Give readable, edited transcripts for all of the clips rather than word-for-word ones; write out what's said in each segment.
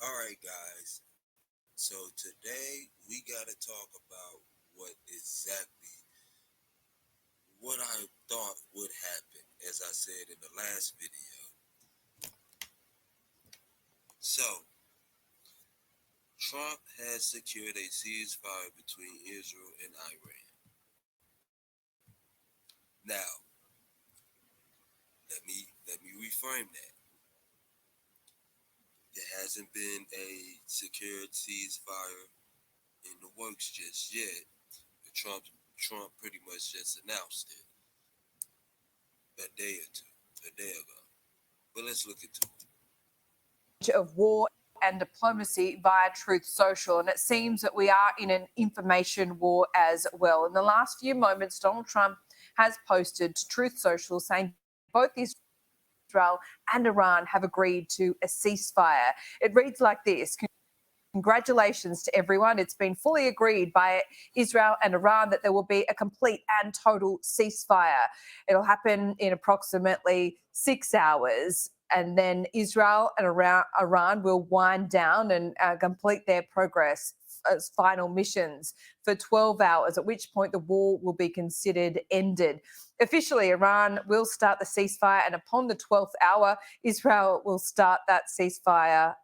All right, guys. So today we got to talk about what exactly what I thought would happen, as I said in the last video. So Trump has secured a ceasefire between Israel and Iran. Now, let me reframe that. There hasn't been a secured ceasefire in the works just yet. Trump pretty much just announced it a day ago. But let's look into it. Of war and diplomacy via Truth Social. And it seems that we are in an information war as well. In the last few moments, Donald Trump has posted to Truth Social saying both Israel and Iran have agreed to a ceasefire. It reads like this. Congratulations to everyone. It's been fully agreed by Israel and Iran that there will be a complete and total ceasefire. It'll happen in approximately 6 hours. And then Israel and Iran will wind down and complete their progress as final missions for 12 hours, at which point the war will be considered ended. Officially, Iran will start the ceasefire, and upon the 12th hour, Israel will start that ceasefire,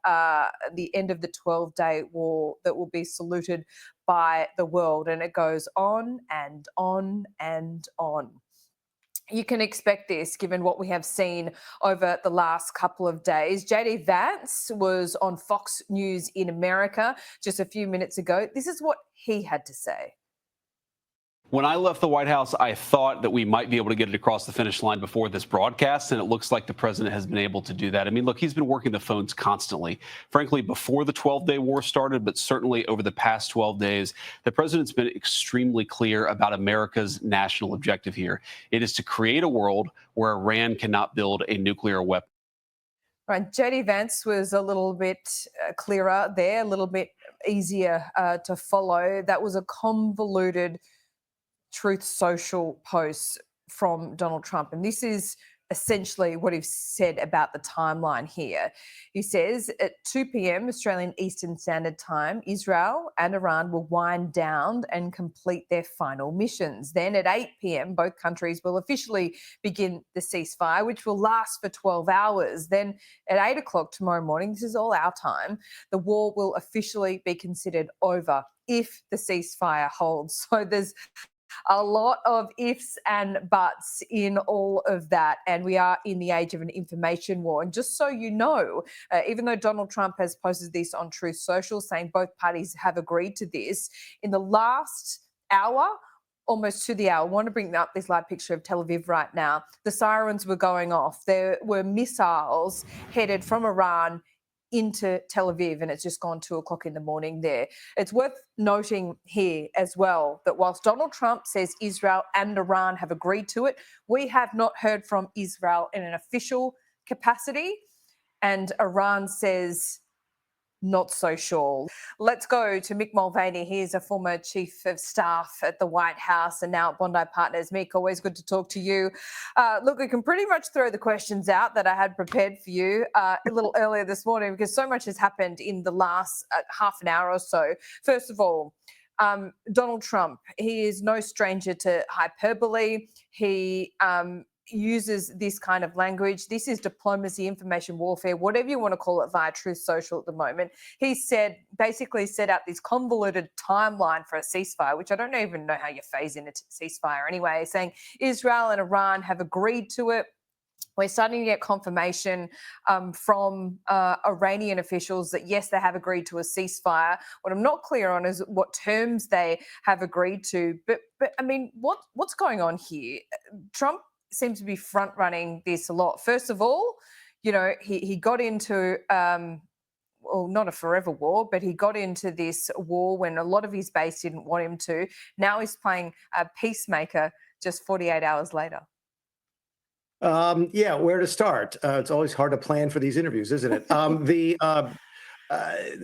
the end of the 12-day war that will be saluted by the world. And it goes on and on and on. You can expect this given what we have seen over the last couple of days. JD Vance was on Fox News in America just a few minutes ago. This is what he had to say. When I left the White House, I thought that we might be able to get it across the finish line before this broadcast, and it looks like the president has been able to do that. I mean, look, he's been working the phones constantly, frankly, before the 12-day war started, but certainly over the past 12 days. The president's been extremely clear about America's national objective here. It is to create a world where Iran cannot build a nuclear weapon. Right, JD Vance was a little bit clearer there, a little bit easier to follow. That was a convoluted Truth Social posts from Donald Trump. And this is essentially what he said about the timeline here. He says at 2 p.m. Australian Eastern Standard Time, Israel and Iran will wind down and complete their final missions. Then at 8 p.m, both countries will officially begin the ceasefire, which will last for 12 hours. Then at 8 o'clock tomorrow morning, this is all our time, the war will officially be considered over if the ceasefire holds. So there's a lot of ifs and buts in all of that. And we are in the age of an information war. And just so you know, even though Donald Trump has posted this on Truth Social saying both parties have agreed to this, in the last hour, almost to the hour, I want to bring up this live picture of Tel Aviv right now. The sirens were going off. There were missiles headed from Iran into Tel Aviv, and it's just gone 2 o'clock in the morning there. It's worth noting here as well that whilst Donald Trump says Israel and Iran have agreed to it, we have not heard from Israel in an official capacity, and Iran says not so sure. Let's go to Mick Mulvaney. He's a former chief of staff at the White House and now at Bondi Partners. Mick, always good to talk to you. Look, we can pretty much throw the questions out that I had prepared for you a little earlier this morning because so much has happened in the last half an hour or so. First of all, Donald Trump, he is no stranger to hyperbole. He uses this kind of language. This is diplomacy, information warfare, whatever you want to call it via Truth Social at the moment. He basically set out this convoluted timeline for a ceasefire, which I don't even know how you phase in a ceasefire anyway, saying Israel and Iran have agreed to it. We're starting to get confirmation from Iranian officials that, yes, they have agreed to a ceasefire. What I'm not clear on is what terms they have agreed to. But I mean, what's going on here? Trump seems to be front-running this a lot. First of all, you know, he got into well, not a forever war, but he got into this war when a lot of his base didn't want him to. Now he's playing a peacemaker just 48 hours later. Yeah, where to start? It's always hard to plan for these interviews, isn't it?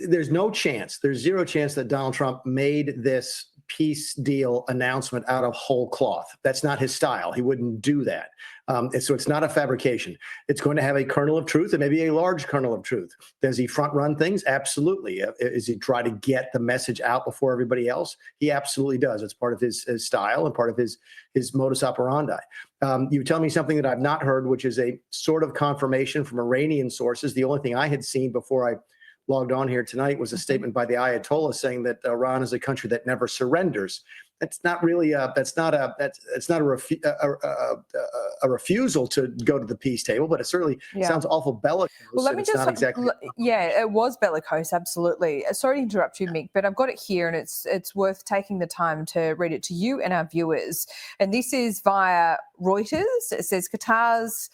There's no chance, there's zero chance that Donald Trump made this peace deal announcement out of whole cloth. That's not his style. He wouldn't do that. And so it's not a fabrication. It's going to have a kernel of truth and maybe a large kernel of truth. Does he front run things? Absolutely. Is he try to get the message out before everybody else? He absolutely does. It's part of his style and part of his modus operandi. You tell me something that I've not heard, which is a sort of confirmation from Iranian sources. The only thing I had seen before I logged on here tonight was a statement by the Ayatollah saying that Iran is a country that never surrenders. That's not really that's not a refusal to go to the peace table, but it certainly sounds awful bellicose. Well, let me just exactly it was bellicose, absolutely. Sorry to interrupt you, Mick, but I've got it here, and it's worth taking the time to read it to you and our viewers. And this is via Reuters. It says Qatar's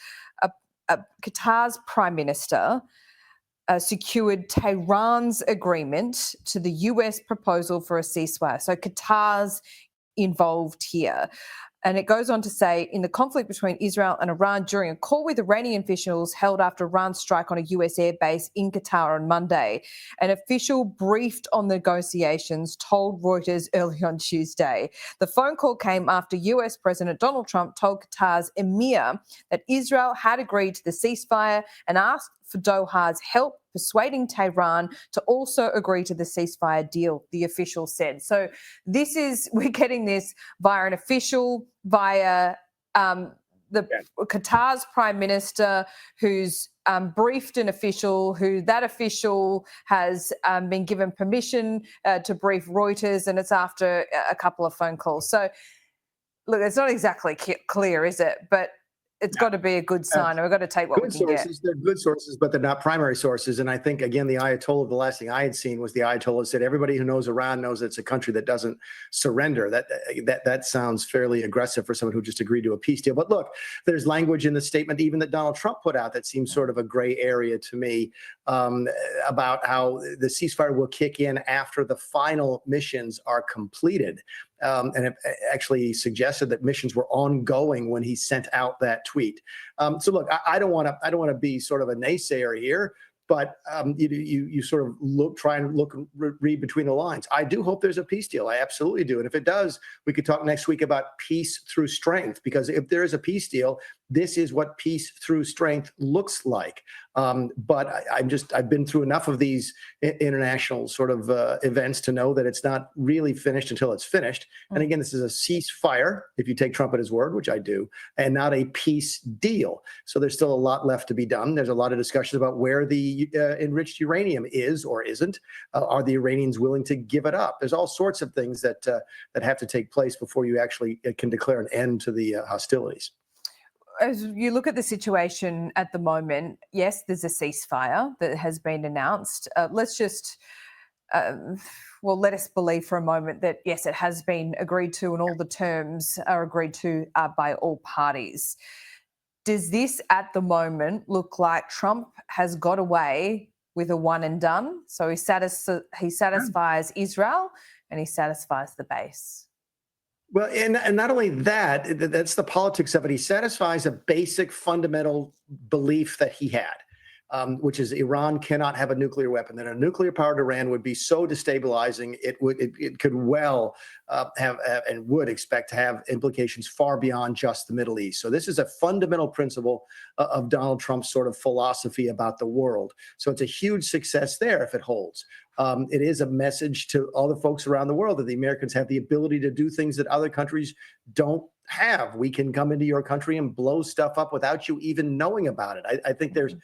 Prime Minister secured Tehran's agreement to the US proposal for a ceasefire. So Qatar's involved here. And it goes on to say, in the conflict between Israel and Iran, during a call with Iranian officials held after Iran's strike on a US airbase in Qatar on Monday, an official briefed on the negotiations told Reuters early on Tuesday. The phone call came after US President Donald Trump told Qatar's emir that Israel had agreed to the ceasefire and asked for Doha's help persuading Tehran to also agree to the ceasefire deal, the official said. So we're getting this via an official, via Qatar's Prime Minister, who's briefed an official, who that official has been given permission to brief Reuters, and it's after a couple of phone calls. So, look, it's not exactly clear, is it? But it's got to be a good sign. We've got to take what we can get. They're good sources, but they're not primary sources. And I think, again, the Ayatollah, the last thing I had seen was the Ayatollah said everybody who knows Iran knows it's a country that doesn't surrender. That sounds fairly aggressive for someone who just agreed to a peace deal. But look, there's language in the statement even that Donald Trump put out that seems sort of a gray area to me about how the ceasefire will kick in after the final missions are completed. And it actually suggested that missions were ongoing when he sent out that tweet. So look, I don't want to be sort of a naysayer here, but you sort of try and read between the lines. I do hope there's a peace deal. I absolutely do. And if it does, we could talk next week about peace through strength, because if there is a peace deal, this is what peace through strength looks like. But I've been through enough of these international sort of events to know that it's not really finished until it's finished. And again, this is a ceasefire, if you take Trump at his word, which I do, and not a peace deal. So there's still a lot left to be done. There's a lot of discussions about where the enriched uranium is or isn't. Are the Iranians willing to give it up? There's all sorts of things that have to take place before you actually can declare an end to the hostilities. As you look at the situation at the moment, yes, there's a ceasefire that has been announced. Let's just, let us believe for a moment that, yes, it has been agreed to and all the terms are agreed to by all parties. Does this at the moment look like Trump has got away with a one and done? So he satisfies Israel and he satisfies the base. Well, and not only that, that's the politics of it. He satisfies a basic fundamental belief that he had, which is Iran cannot have a nuclear weapon. That a nuclear-powered Iran would be so destabilizing, it could well have and would expect to have implications far beyond just the Middle East. So this is a fundamental principle of Donald Trump's sort of philosophy about the world. So it's a huge success there if it holds. It is a message to all the folks around the world that the Americans have the ability to do things that other countries don't have. We can come into your country and blow stuff up without you even knowing about it. I think there's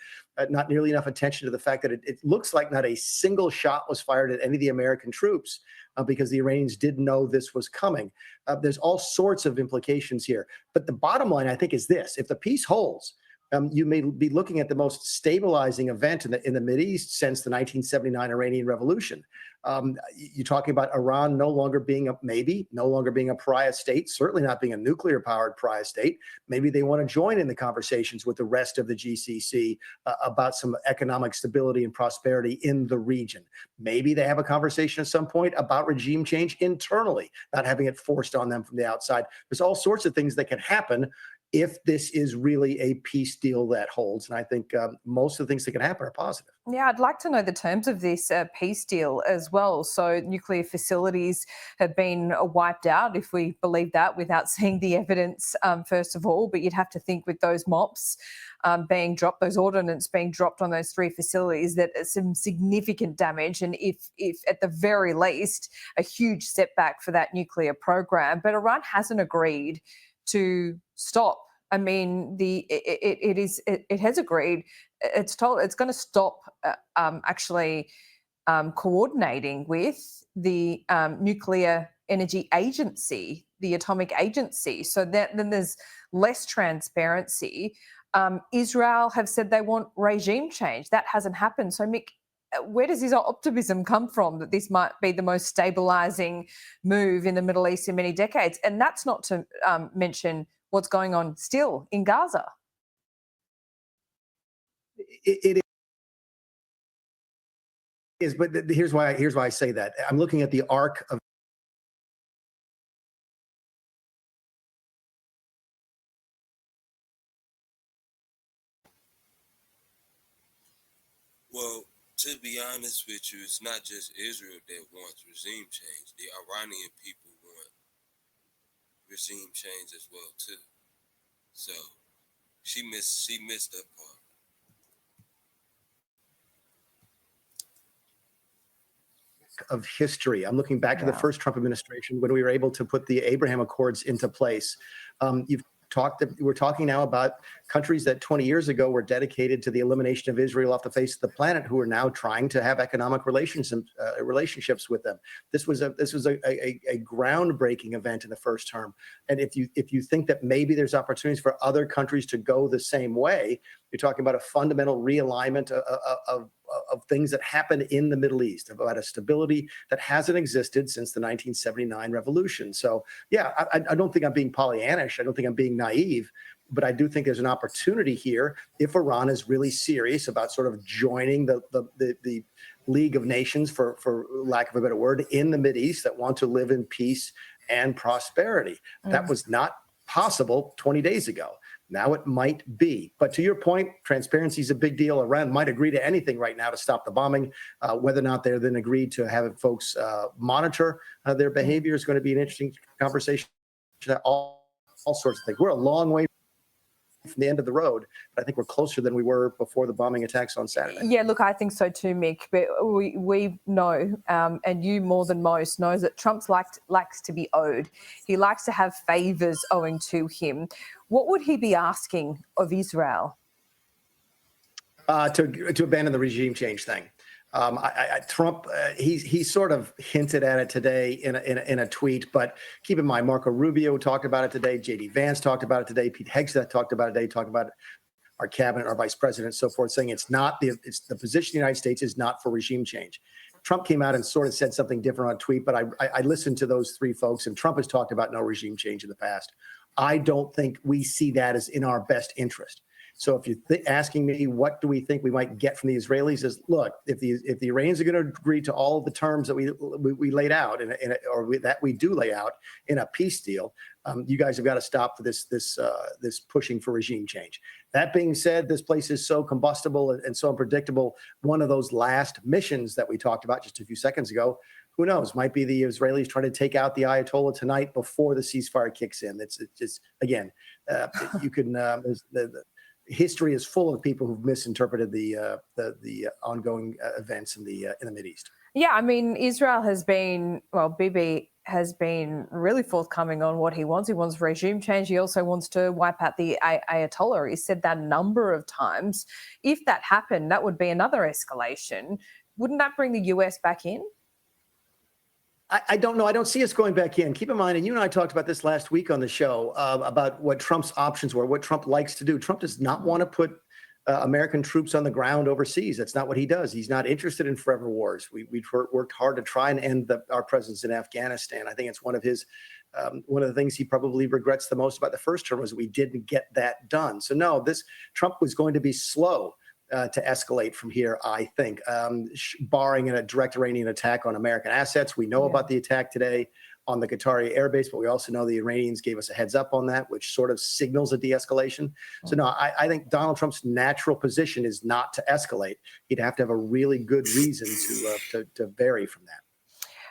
not nearly enough attention to the fact that it looks like not a single shot was fired at any of the American troops because the Iranians didn't know this was coming. There's all sorts of implications here. But the bottom line, I think, is this. If the peace holds, you may be looking at the most stabilizing event in the Mideast since the 1979 Iranian Revolution. You're talking about Iran no longer being a pariah state, certainly not being a nuclear-powered pariah state. Maybe they want to join in the conversations with the rest of the GCC about some economic stability and prosperity in the region. Maybe they have a conversation at some point about regime change internally, not having it forced on them from the outside. There's all sorts of things that can happen if this is really a peace deal that holds. And I think most of the things that can happen are positive. Yeah, I'd like to know the terms of this peace deal as well. So, nuclear facilities have been wiped out, if we believe that, without seeing the evidence, first of all. But you'd have to think with those MOPs being dropped, those ordnance being dropped on those 3 facilities, that some significant damage, and if at the very least, a huge setback for that nuclear program. But Iran hasn't agreed to stop. I mean, it has agreed. It's told it's going to stop coordinating with the Nuclear Energy Agency, the Atomic Agency. So then there's less transparency. Israel have said they want regime change. That hasn't happened. So, Mick, where does this optimism come from that this might be the most stabilising move in the Middle East in many decades? And that's not to mention what's going on still in Gaza. It is, but here's why I say that. I'm looking at the arc of Well, to be honest with you, it's not just Israel that wants regime change. The Iranian people want regime change as well too. So she missed that part. of history. I'm looking back to the first Trump administration when we were able to put the Abraham Accords into place. We're talking now about countries that 20 years ago were dedicated to the elimination of Israel off the face of the planet, who are now trying to have economic relationships with them. This was a groundbreaking event in the first term. And if you think that maybe there's opportunities for other countries to go the same way, you're talking about a fundamental realignment of things that happened in the Middle East, about a stability that hasn't existed since the 1979 revolution. So, yeah, I don't think I'm being Pollyannish. I don't think I'm being naive, but I do think there's an opportunity here if Iran is really serious about sort of joining the League of Nations, for lack of a better word, in the Mideast, that want to live in peace and prosperity. That was not possible 20 days ago. Now it might be. But to your point, transparency is a big deal. Iran might agree to anything right now to stop the bombing. Whether or not they're then agreed to have folks monitor their behavior is going to be an interesting conversation. All sorts of things. We're a long way from the end of the road, but I think we're closer than we were before the bombing attacks on Saturday. Yeah, look, I think so too, Mick. But we know, and you more than most knows, that Trump likes to be owed. He likes to have favours owing to him. What would he be asking of Israel? To abandon the regime change thing. Trump, he sort of hinted at it today in a tweet, but keep in mind, Marco Rubio talked about it today, J.D. Vance talked about it today, Pete Hegseth talked about it today, talked about our cabinet, our vice president, so forth, saying it's the position of the United States is not for regime change. Trump came out and sort of said something different on a tweet, but I listened to those three folks, and Trump has talked about no regime change in the past. I don't think we see that as in our best interest. So if you're asking me, what do we think we might get from the Israelis? Is look, if the Iranians are going to agree to all of the terms that we laid out, that we do lay out in a peace deal, you guys have got to stop for this pushing for regime change. That being said, this place is so combustible and so unpredictable. One of those last missions that we talked about just a few seconds ago, who knows? Might be the Israelis trying to take out the Ayatollah tonight before the ceasefire kicks in. It's just, again, you can. The history is full of people who've misinterpreted the ongoing events in the Mideast. Yeah, I mean, Israel has been, Bibi has been really forthcoming on what he wants. He wants regime change. He also wants to wipe out the Ayatollah. He said that a number of times. If that happened, that would be another escalation. Wouldn't that bring the US back in? I don't know. I don't see us going back in. Keep in mind, and you and I talked about this last week on the show, about what Trump's options were, what Trump likes to do. Trump does not want to put American troops on the ground overseas. That's not what he does. He's not interested in forever wars. We've worked hard to try and end our presence in Afghanistan. I think it's one of the things he probably regrets the most about the first term was that we didn't get that done. So no, Trump was going to be slow to escalate from here, I think, barring a direct Iranian attack on American assets. We know about the attack today. on the Qatari airbase, but we also know the Iranians gave us a heads up on that, which sort of signals a de-escalation. So no, I think Donald Trump's natural position is not to escalate. He'd have to have a really good reason to vary from that.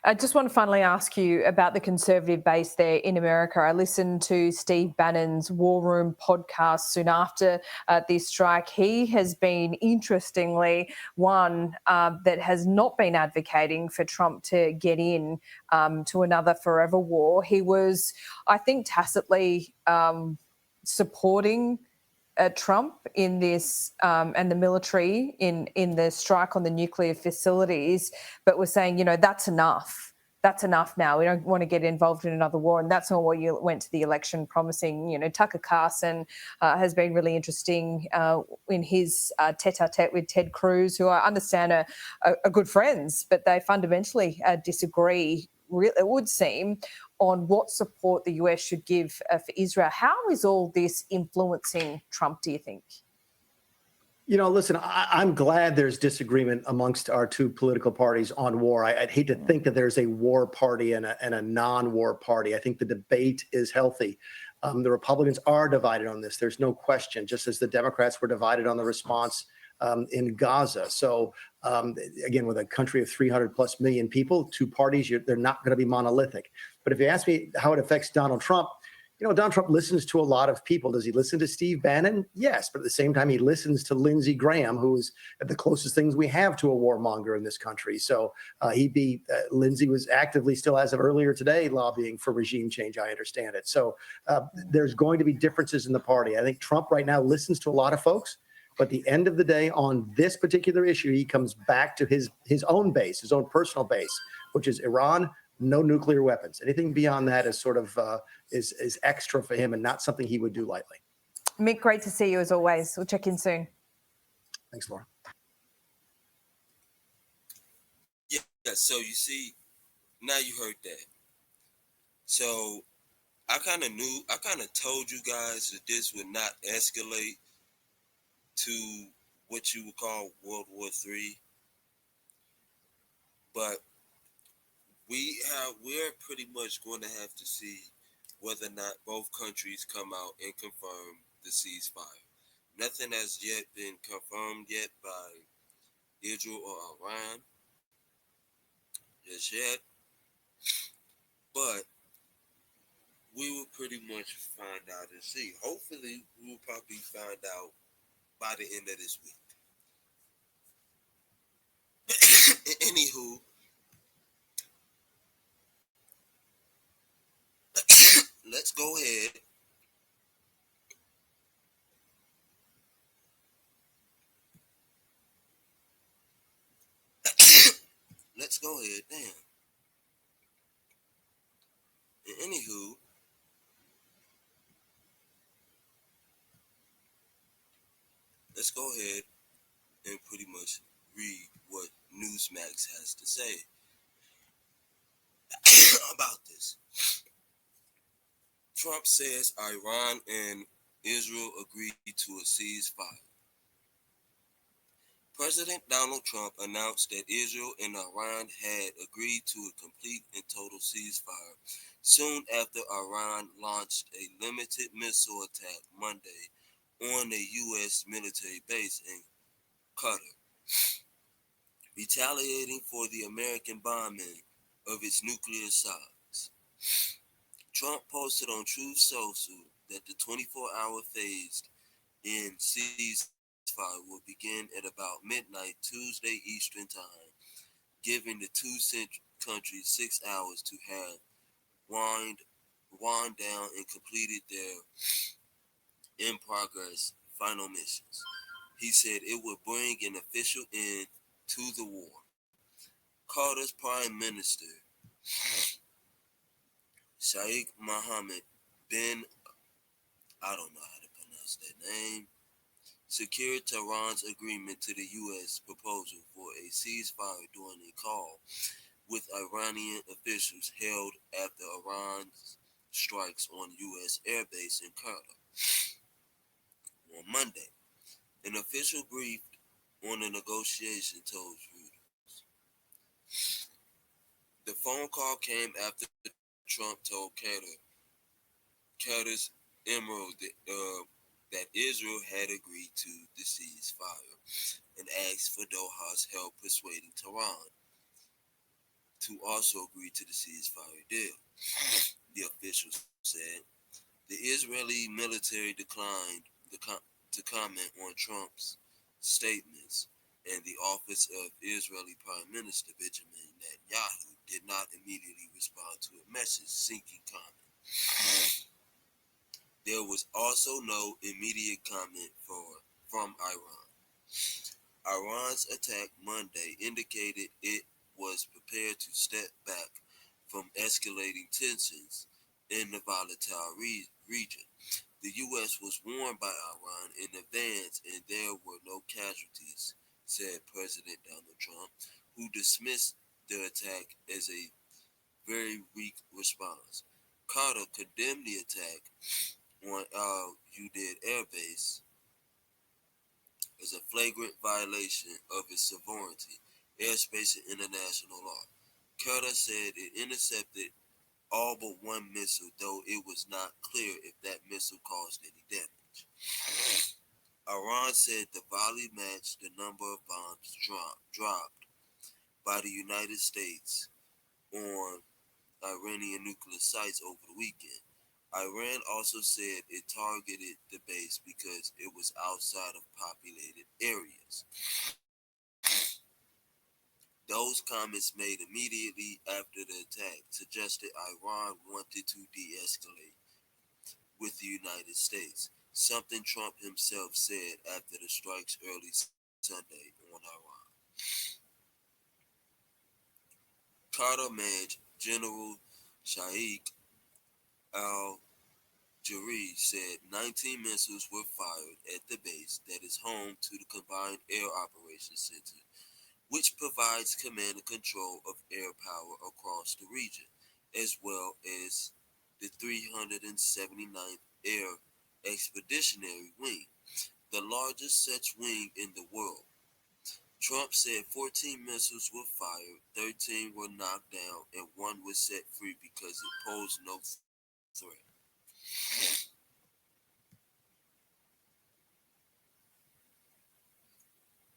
I just want to finally ask you about the Conservative base there in America. I listened to Steve Bannon's War Room podcast soon after this strike. He has been, interestingly, one that has not been advocating for Trump to get in to another forever war. He was, I think, tacitly supporting Trump in this and the military in the strike on the nuclear facilities, but we're saying, that's enough. That's enough now. We don't want to get involved in another war. And that's not what you went to the election promising. Tucker Carlson has been really interesting in his tete-a-tete with Ted Cruz, who I understand are good friends, but they fundamentally disagree, it would seem, on what support the US should give for Israel. How is all this influencing Trump, do you think? Listen, I'm glad there's disagreement amongst our two political parties on war. I'd hate to think that there's a war party and a non-war party. I think the debate is healthy. The Republicans are divided on this. There's no question, just as the Democrats were divided on the response in Gaza. So again, with a country of 300 plus million people, two parties, they're not going to be monolithic. But if you ask me how it affects Donald Trump, Donald Trump listens to a lot of people. Does he listen to Steve Bannon? Yes. But at the same time, he listens to Lindsey Graham, who is the closest things we have to a warmonger in this country. So Lindsey was actively still, as of earlier today, lobbying for regime change. I understand it. So there's going to be differences in the party. I think Trump right now listens to a lot of folks. But at the end of the day, on this particular issue, he comes back to his own base, his own personal base, which is Iran, no nuclear weapons. Anything beyond that is sort of is extra for him and not something he would do lightly. Mick, great to see you as always. We'll check in soon. Thanks, Laura. Yeah, so you see, now you heard that. So I kind of told you guys that this would not escalate to what you would call World War III. But we're pretty much going to have to see whether or not both countries come out and confirm the ceasefire. Nothing has yet been confirmed yet by Israel or Iran just yet. But we will pretty much find out and see. Hopefully, we will probably find out by the end of this week. Anywho, let's go ahead. Let's go ahead. Damn. Anywho, let's go ahead and pretty much read what Newsmax has to say about this. Trump says Iran and Israel agreed to a ceasefire. President Donald Trump announced that Israel and Iran had agreed to a complete and total ceasefire soon after Iran launched a limited missile attack Monday on a U.S. military base in Qatar, retaliating for the American bombing of its nuclear sites. Trump posted on Truth Social that the 24-hour phased-in ceasefire will begin at about midnight Tuesday Eastern Time, giving the two countries 6 hours to have wind down and completed their in-progress final missions. He said it would bring an official end to the war. Qatar's Prime Minister, Sheikh Mohammed bin, I don't know how to pronounce that name, secured Tehran's agreement to the U.S. proposal for a ceasefire during a call with Iranian officials held after Iran's strikes on U.S. airbase in Qatar. On Monday, an official briefed on the negotiation told Reuters. The phone call came after Trump told Carter's Emerald that Israel had agreed to the ceasefire and asked for Doha's help persuading Tehran to also agree to the ceasefire deal. The official said the Israeli military declined to comment on Trump's statements, and the office of Israeli Prime Minister Benjamin Netanyahu did not immediately respond to a message seeking comment. There was also no immediate comment from Iran. Iran's attack Monday indicated it was prepared to step back from escalating tensions in the volatile region. The U.S. was warned by Iran in advance and there were no casualties, said President Donald Trump, who dismissed the attack as a very weak response. Carter condemned the attack on Al Udeid Air Base as a flagrant violation of its sovereignty, airspace, and international law. Carter said it intercepted all but one missile, though it was not clear if that missile caused any damage. Iran said the volley matched the number of bombs dropped by the United States on Iranian nuclear sites over the weekend. Iran also said it targeted the base because it was outside of populated areas. Those comments made immediately after the attack suggested Iran wanted to de-escalate with the United States, something Trump himself said after the strikes early Sunday on Iran. Qatar Maj General Sheikh Al-Juri said 19 missiles were fired at the base that is home to the Combined Air Operations Center, which provides command and control of air power across the region, as well as the 379th Air Expeditionary Wing, the largest such wing in the world. Trump said 14 missiles were fired, 13 were knocked down, and one was set free because it posed no threat.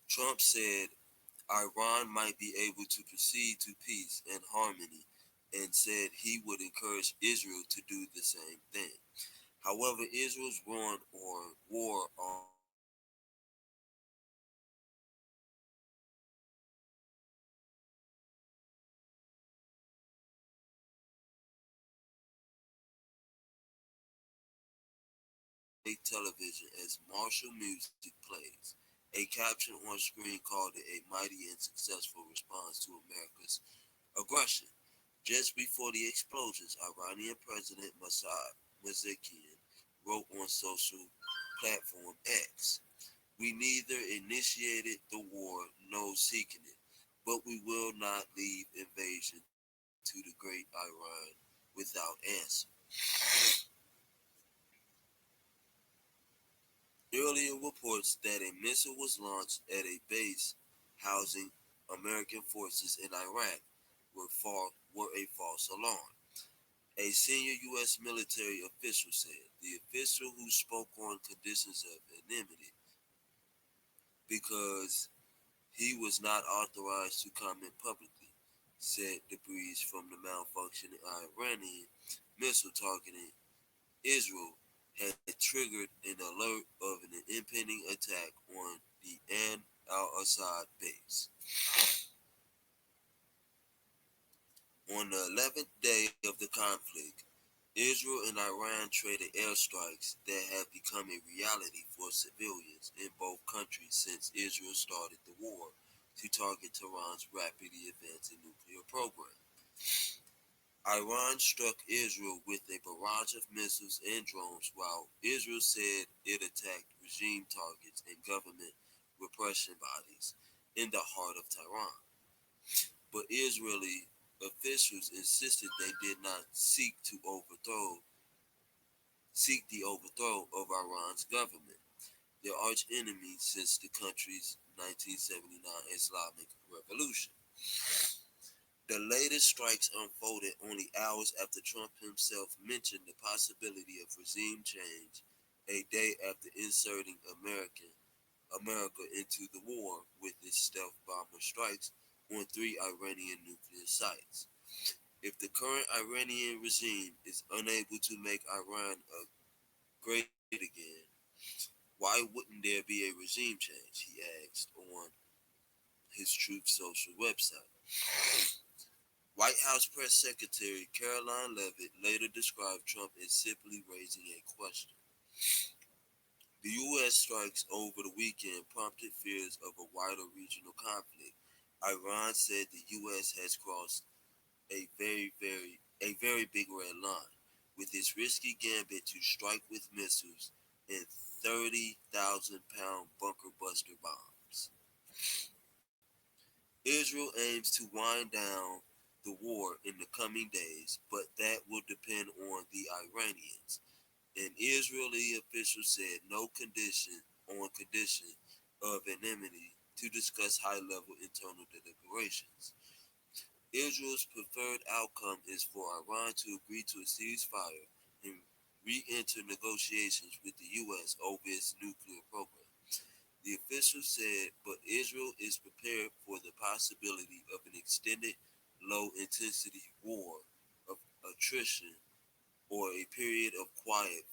Trump said Iran might be able to proceed to peace and harmony and said he would encourage Israel to do the same thing. However, Israel's war on television as martial music plays. A caption on screen called it a mighty and successful response to America's aggression. Just before the explosions, Iranian President Mossad Mazekian wrote on social platform X, "We neither initiated the war nor seeking it, but we will not leave invasion to the great Iran without answer." Earlier reports that a missile was launched at a base housing American forces in Iraq were a false alarm. A senior U.S. military official said the official who spoke on conditions of anonymity because he was not authorized to comment publicly, said debris from the malfunctioning Iranian missile targeting Israel had triggered an alert of an impending attack on the Ain al-Assad base. On the 11th day of the conflict, Israel and Iran traded airstrikes that have become a reality for civilians in both countries since Israel started the war to target Tehran's rapidly advancing nuclear program. Iran struck Israel with a barrage of missiles and drones, while Israel said it attacked regime targets and government repression bodies in the heart of Tehran. But Israeli officials insisted they did not seek the overthrow of Iran's government, their arch enemy since the country's 1979 Islamic Revolution. The latest strikes unfolded only hours after Trump himself mentioned the possibility of regime change a day after inserting America into the war with its stealth bomber strikes on 3 Iranian nuclear sites. If the current Iranian regime is unable to make Iran great again, why wouldn't there be a regime change? He asked on his Truth Social website. White House Press Secretary Caroline Leavitt later described Trump as simply raising a question. The U.S. strikes over the weekend prompted fears of a wider regional conflict. Iran said the U.S. has crossed a very big red line with its risky gambit to strike with missiles and 30,000-pound bunker buster bombs. Israel aims to wind down the war in the coming days, but that will depend on the Iranians. An Israeli official said no condition of anonymity to discuss high-level internal deliberations. Israel's preferred outcome is for Iran to agree to a ceasefire and re-enter negotiations with the U.S. over its nuclear program. The official said, but Israel is prepared for the possibility of an extended low-intensity war of attrition or a period of quiet,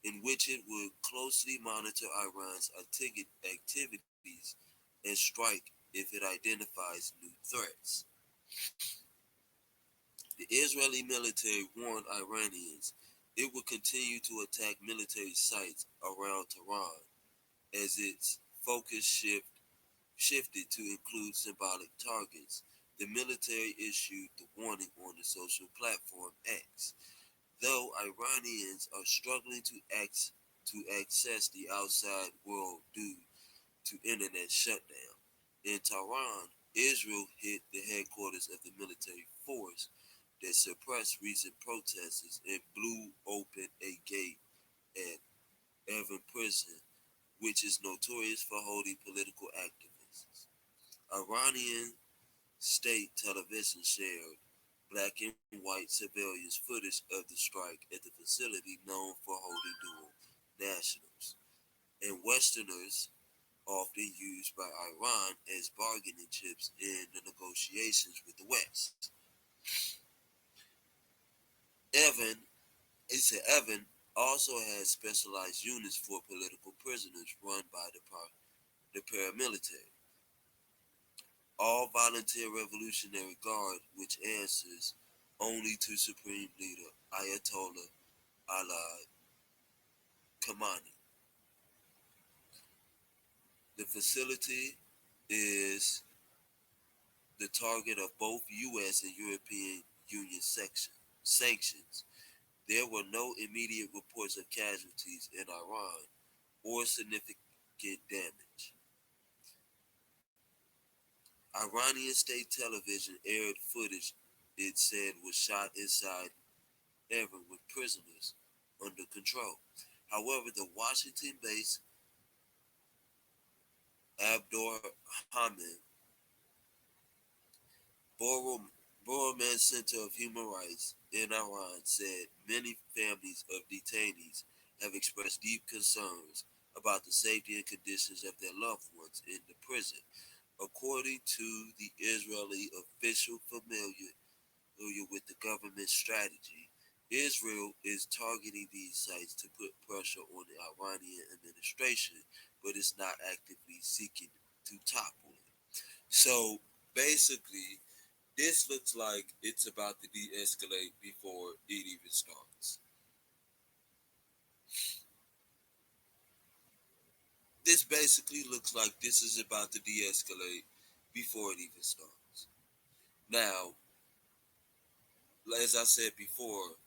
in which it would closely monitor Iran's activities and strike if it identifies new threats. The Israeli military warned Iranians it would continue to attack military sites around Tehran as its focus shifted to include symbolic targets. The military issued the warning on the social platform X. Though Iranians are struggling to access the outside world due to internet shutdown. In Tehran, Israel hit the headquarters of the military force that suppressed recent protesters and blew open a gate at Evin prison, which is notorious for holding political activists. Iranian state television shared black and white civilians footage of the strike at the facility known for holding dual nationals, and Westerners often used by Iran as bargaining chips in the negotiations with the West. Evin also has specialized units for political prisoners run by the paramilitary. All Volunteer Revolutionary Guard, which answers only to Supreme Leader Ayatollah Ali Khamenei. The facility is the target of both U.S. and European Union sanctions. There were no immediate reports of casualties in Iran or significant damage. Iranian state television aired footage it said was shot inside Evin with prisoners under control. However, the Washington-based Abdurrahman Borman Center of Human Rights in Iran said many families of detainees have expressed deep concerns about the safety and conditions of their loved ones in the prison. According to the Israeli official familiar with the government's strategy, Israel is targeting these sites to put pressure on the Iranian administration, but is not actively seeking to topple it. So basically, this looks like it's about to de-escalate before it even starts. This basically looks like this is about to de-escalate before it even starts. Now, as I said before,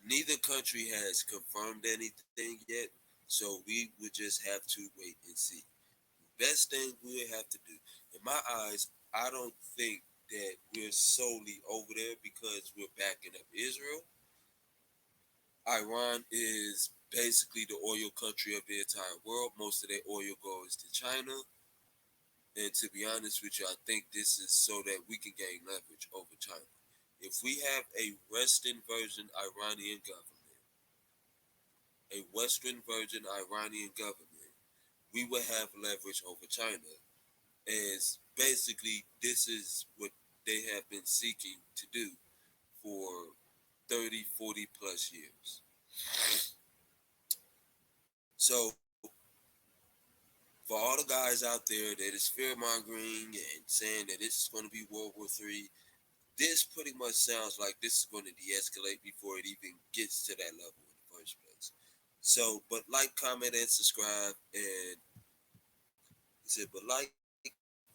neither country has confirmed anything yet, so we would just have to wait and see. Best thing we would have to do, in my eyes, I don't think that we're solely over there because we're backing up Israel. Iran is basically the oil country of the entire world. Most of their oil goes to China. And to be honest with you, I think this is so that we can gain leverage over China. If we have a Western version Iranian government, we will have leverage over China. As basically, this is what they have been seeking to do for 30, 40 plus years. So, for all the guys out there that is fear-mongering and saying that this is going to be World War III, this pretty much sounds like this is going to de-escalate before it even gets to that level in the first place. So, but like, comment, and subscribe, and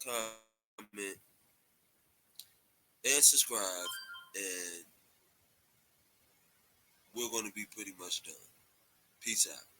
comment, and subscribe, and we're going to be pretty much done. Peace out.